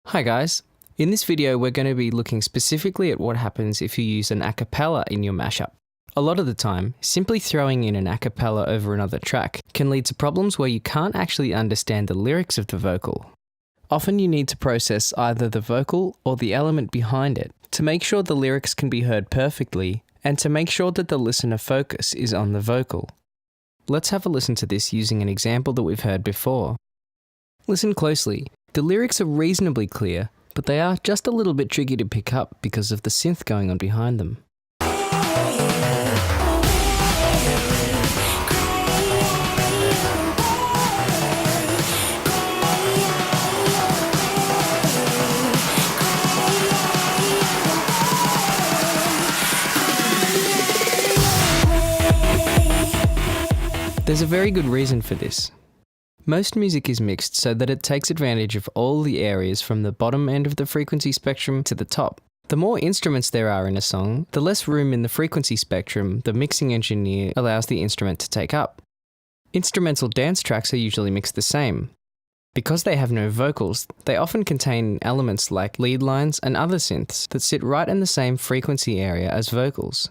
Hi guys, in this video we're going to be looking specifically at what happens if you use an acapella in your mashup. A lot of the time, simply throwing in an acapella over another track can lead to problems where you can't actually understand the lyrics of the vocal. Often you need to process either the vocal or the element behind it to make sure the lyrics can be heard perfectly and to make sure that the listener focus is on the vocal. Let's have a listen to this using an example that we've heard before. Listen closely. The lyrics are reasonably clear, but they are just a little bit tricky to pick up because of the synth going on behind them. There's a very good reason for this. Most music is mixed so that it takes advantage of all the areas from the bottom end of the frequency spectrum to the top. The more instruments there are in a song, the less room in the frequency spectrum the mixing engineer allows the instrument to take up. Instrumental dance tracks are usually mixed the same. Because they have no vocals, they often contain elements like lead lines and other synths that sit right in the same frequency area as vocals.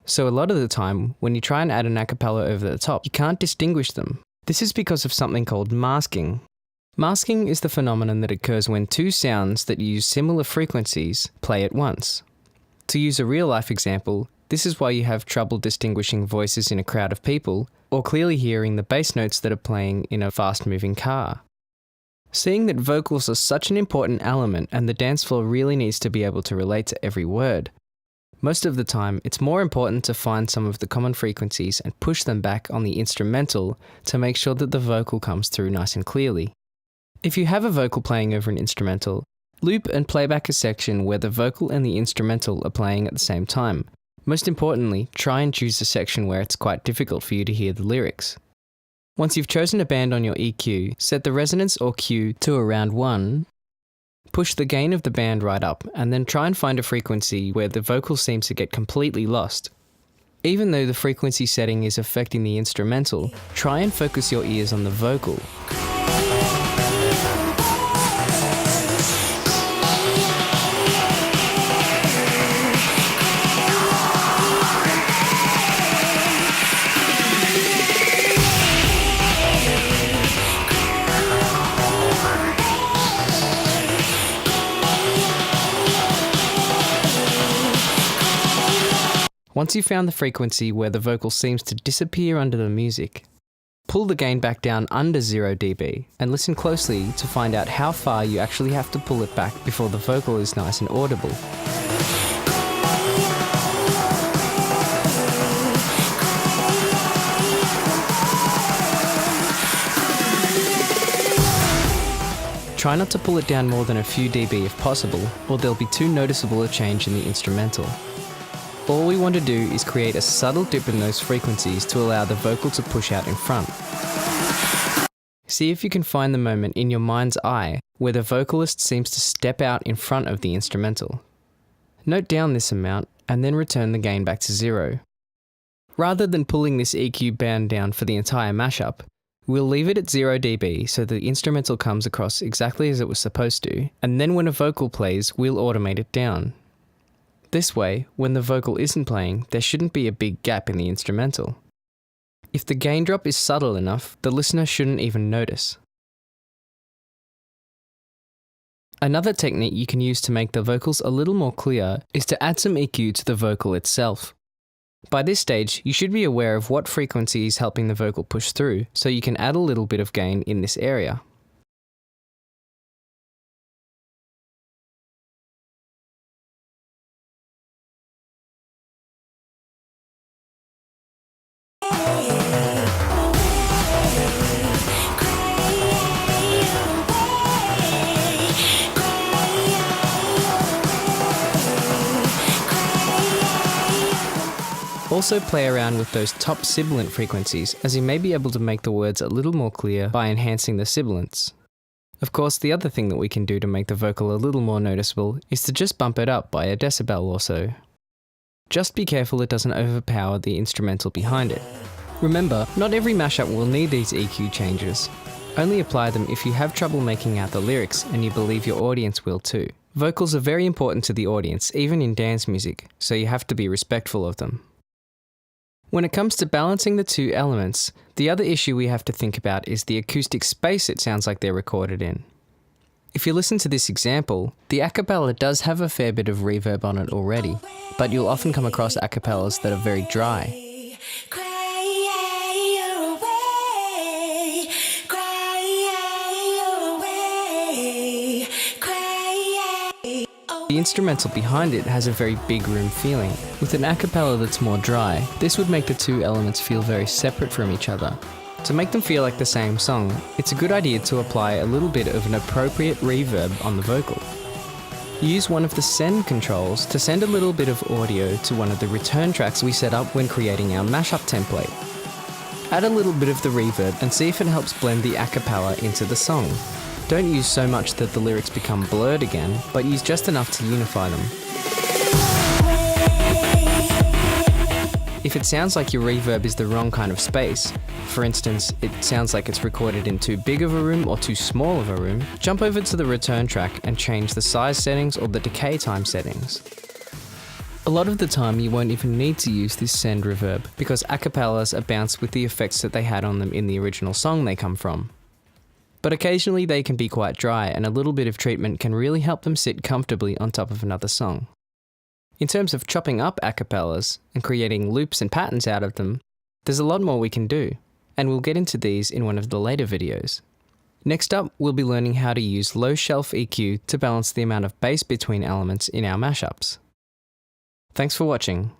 So a lot of the time, when you try and add an acapella over the top, you can't distinguish them. This is because of something called masking. Masking is the phenomenon that occurs when two sounds that use similar frequencies play at once. To use a real-life example, this is why you have trouble distinguishing voices in a crowd of people, or clearly hearing the bass notes that are playing in a fast-moving car. Seeing that vocals are such an important element and the dance floor really needs to be able to relate to every word, most of the time, it's more important to find some of the common frequencies and push them back on the instrumental to make sure that the vocal comes through nice and clearly. If you have a vocal playing over an instrumental, loop and play back a section where the vocal and the instrumental are playing at the same time. Most importantly, try and choose a section where it's quite difficult for you to hear the lyrics. Once you've chosen a band on your EQ, set the resonance or Q to around 1. Push the gain of the band right up, and then try and find a frequency where the vocal seems to get completely lost. Even though the frequency setting is affecting the instrumental, try and focus your ears on the vocal. Once you've found the frequency where the vocal seems to disappear under the music, pull the gain back down under 0 dB and listen closely to find out how far you actually have to pull it back before the vocal is nice and audible. Try not to pull it down more than a few dB if possible, or there'll be too noticeable a change in the instrumental. All we want to do is create a subtle dip in those frequencies to allow the vocal to push out in front. See if you can find the moment in your mind's eye where the vocalist seems to step out in front of the instrumental. Note down this amount and then return the gain back to 0. Rather than pulling this EQ band down for the entire mashup, we'll leave it at 0 dB so the instrumental comes across exactly as it was supposed to, and then when a vocal plays, we'll automate it down. This way, when the vocal isn't playing, there shouldn't be a big gap in the instrumental. If the gain drop is subtle enough, the listener shouldn't even notice. Another technique you can use to make the vocals a little more clear is to add some EQ to the vocal itself. By this stage, you should be aware of what frequency is helping the vocal push through, so you can add a little bit of gain in this area. Also play around with those top sibilant frequencies, as you may be able to make the words a little more clear by enhancing the sibilants. Of course, the other thing that we can do to make the vocal a little more noticeable is to just bump it up by a decibel or so. Just be careful it doesn't overpower the instrumental behind it. Remember, not every mashup will need these EQ changes. Only apply them if you have trouble making out the lyrics and you believe your audience will too. Vocals are very important to the audience, even in dance music, so you have to be respectful of them. When it comes to balancing the two elements, the other issue we have to think about is the acoustic space it sounds like they're recorded in. If you listen to this example, the acapella does have a fair bit of reverb on it already, but you'll often come across acapellas that are very dry. The instrumental behind it has a very big room feeling. With an acapella that's more dry, this would make the two elements feel very separate from each other. To make them feel like the same song, it's a good idea to apply a little bit of an appropriate reverb on the vocal. Use one of the send controls to send a little bit of audio to one of the return tracks we set up when creating our mashup template. Add a little bit of the reverb and see if it helps blend the acapella into the song. Don't use so much that the lyrics become blurred again, but use just enough to unify them. If it sounds like your reverb is the wrong kind of space, for instance, it sounds like it's recorded in too big of a room or too small of a room, jump over to the return track and change the size settings or the decay time settings. A lot of the time you won't even need to use this send reverb because acapellas are bounced with the effects that they had on them in the original song they come from. But occasionally they can be quite dry and a little bit of treatment can really help them sit comfortably on top of another song. In terms of chopping up acapellas and creating loops and patterns out of them, there's a lot more we can do, and we'll get into these in one of the later videos. Next up, we'll be learning how to use low shelf EQ to balance the amount of bass between elements in our mashups. Thanks for watching.